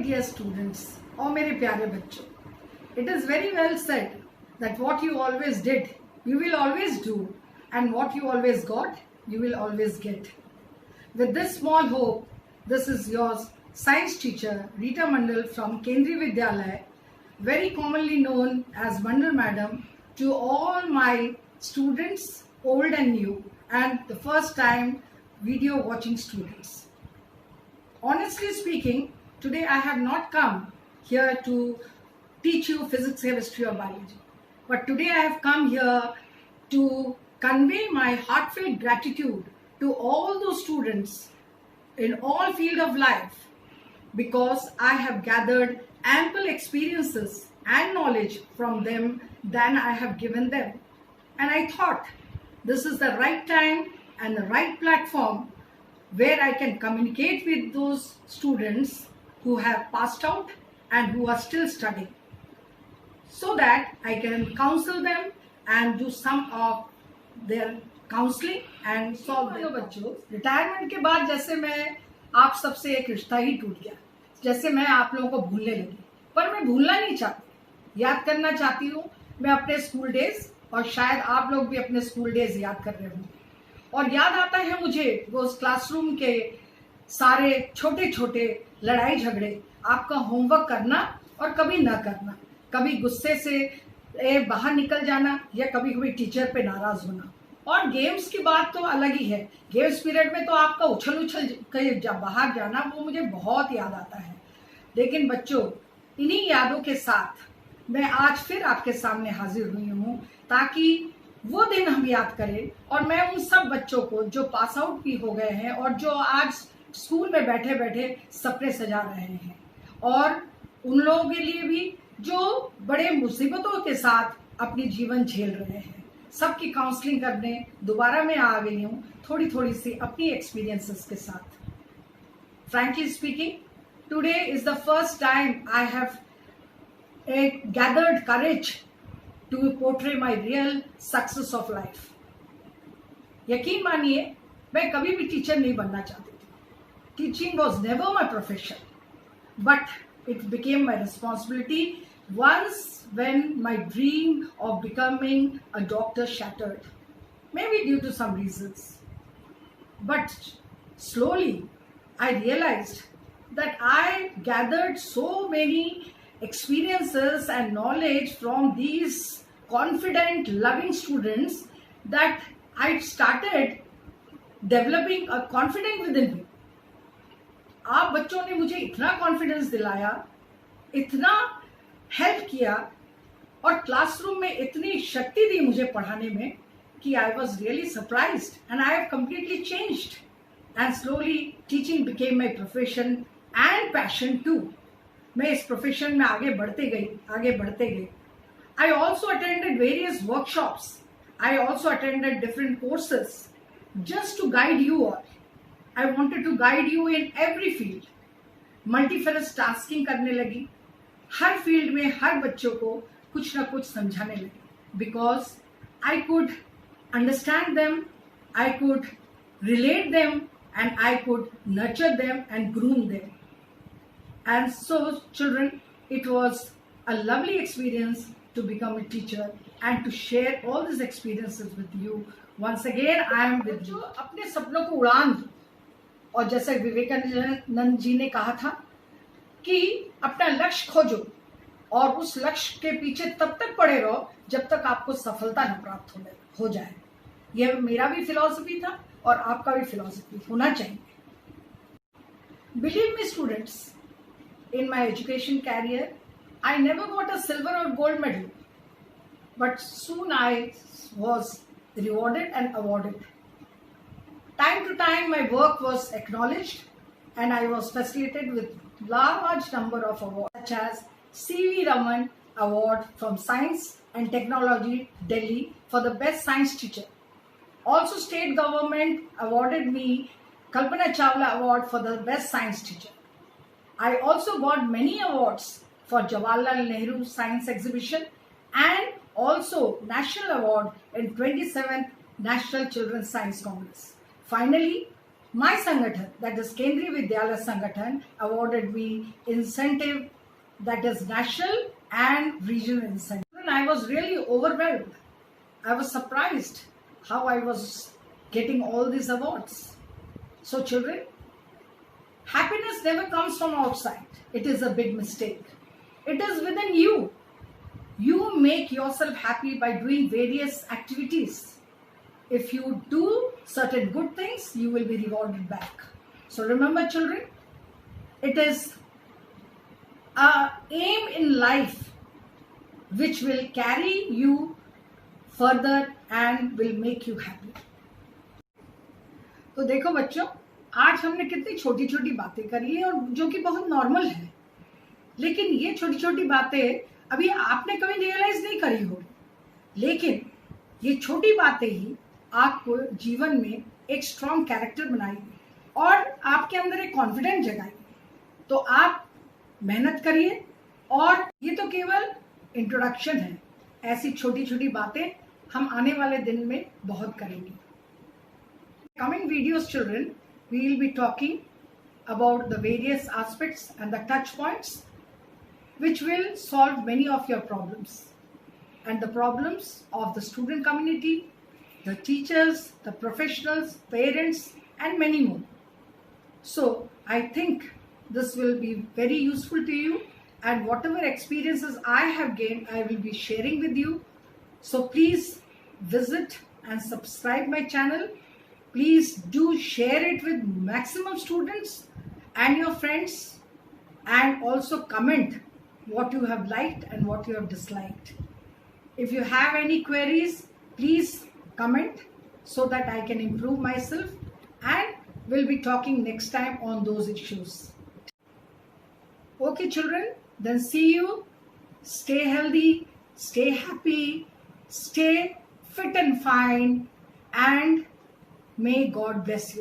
dear students और मेरे प्यारे बच्चों, it is very well said that what you always did, you will always do, and what you always got, you will always get. With this small hope, this is your science teacher Rita Mandal from Kendriya Vidyalaya, very commonly known as Mandal Madam, to all my students, old and new, and the first time video watching students. Honestly speaking, today I have not come here to teach you physics, chemistry or biology. But today I have come here to convey my heartfelt gratitude to all those students in all fields of life, because I have gathered ample experiences and knowledge from them than I have given them. And I thought this is the right time and the right platform where I can communicate with those students who have passed out and who are still studying, so that I can counsel them and do some of their counseling and solve their बच्चों, retirement के बाद जैसे मैं आप सबसे एक रिश्ता ही टूट गया, जैसे मैं आप लोगों को भूलने लगी, पर मैं भूलना नहीं चाहती, याद करना चाहती हूँ मैं अपने स्कूल डेज, और शायद आप लोग भी अपने स्कूल डेज याद कर रहे होंगे। और याद आता है मुझे वो क्लासरूम के सारे छोटे छोटे लड़ाई झगड़े, आपका होमवर्क करना और कभी ना करना, कभी गुस्से से बाहर निकल जाना या कभी कभी टीचर पे नाराज होना। और गेम्स की बात तो अलग ही है, गेम्स पीरियड में तो आपका उछल उछल कहीं बाहर जाना वो मुझे बहुत याद आता है। लेकिन बच्चों, इन्हीं यादों के साथ मैं आज फिर आपके सामने हाजिर हुई हूँ ताकि वो दिन हम याद करें, और मैं उन सब बच्चों को जो पास आउट भी हो गए हैं और जो आज स्कूल में बैठे बैठे सपने सजा रहे हैं, और उन लोगों के लिए भी जो बड़े मुसीबतों के साथ अपनी जीवन झेल रहे हैं, सबकी काउंसलिंग करने दोबारा मैं आ गई हूँ थोड़ी थोड़ी सी अपनी एक्सपीरियंसेस के साथ। Frankly speaking, today is the first time I have gathered courage to portray my real success of life. यकीन मानिए, मैं कभी भी टीचर नहीं बनना चाहती थी। Teaching was never my profession, but it became my responsibility once when my dream of becoming a doctor shattered, maybe due to some reasons. But slowly I realized that I gathered so many experiences and knowledge from these confident, loving students that I started developing a confidence within me. आप बच्चों ने मुझे इतना confidence दिलाया, इतना help किया, और classroom में इतनी शक्ति दी मुझे पढ़ाने में कि I was really surprised and I have completely changed, and slowly teaching became my profession and passion too. मैं इस प्रोफेशन में आगे बढ़ते गई। I also attended various workshops, I also attended different courses just to guide you all. I wanted to guide you in every field. Multifarious tasking करने लगी, हर field में हर बच्चों को कुछ ना कुछ समझाने लगी, because I could understand them, I could relate them, and I could nurture them and groom them. And so, children, it was a lovely experience to become a teacher and to share all these experiences with you. Once again, I am with you. अपने सपनों को उड़ान दो, और जैसे विवेकानंद जी ने कहा था कि अपना लक्ष्य खोजो और उस लक्ष्य के पीछे तब तक पड़े रहो जब तक आपको सफलता न प्राप्त हो जाए. यह मेरा भी फिलॉसफी था और आपका भी फिलॉसफी होना चाहिए. Believe me, students, in my education career, I never got a silver or gold medal, but soon I was rewarded and awarded. Time to time, my work was acknowledged, and I was facilitated with large number of awards, such as C.V. Raman Award from Science and Technology, Delhi, for the best science teacher. Also, state government awarded me Kalpana Chawla Award for the best science teacher. I also got many awards for Jawaharlal Nehru Science Exhibition and also National Award in 27th National Children's Science Congress. Finally, My Sangathan, that is Kendriya Vidyalaya Sangathan, awarded me incentive, that is national and regional incentive. And I was really overwhelmed. I was surprised how I was getting all these awards. So children, happiness never comes from outside. It is a big mistake. It is within you. You make yourself happy by doing various activities. If you do certain good things, you will be rewarded back. So remember children, it is an aim in life which will carry you further and will make you happy. तो देखो बच्चों, आज हमने कितनी छोटी छोटी बातें करी है और जो कि बहुत नॉर्मल है, लेकिन ये छोटी छोटी बातें अभी आपने कभी रियलाइज नहीं करी होगी, लेकिन ये छोटी बातें ही आपको जीवन में एक स्ट्रॉन्ग कैरेक्टर बनाएगी और आपके अंदर एक कॉन्फिडेंस जगाएगी। तो आप मेहनत करिए, और ये तो केवल इंट्रोडक्शन है। ऐसी छोटी छोटी बातें हम आने वाले दिन में बहुत करेंगे। Coming videos children, we will be talking about the various aspects and the touch points which will solve many of your problems and the problems of the student community, the teachers, the professionals, parents, and many more. So I think this will be very useful to you, and whatever experiences I have gained, I will be sharing with you. So please visit and subscribe my channel. Please do share it with maximum students and your friends, and also comment what you have liked and what you have disliked. If you have any queries, please comment so that I can improve myself, and we'll be talking next time on those issues. Okay children, then see you. Stay healthy, stay happy, stay fit and fine, and may God bless you.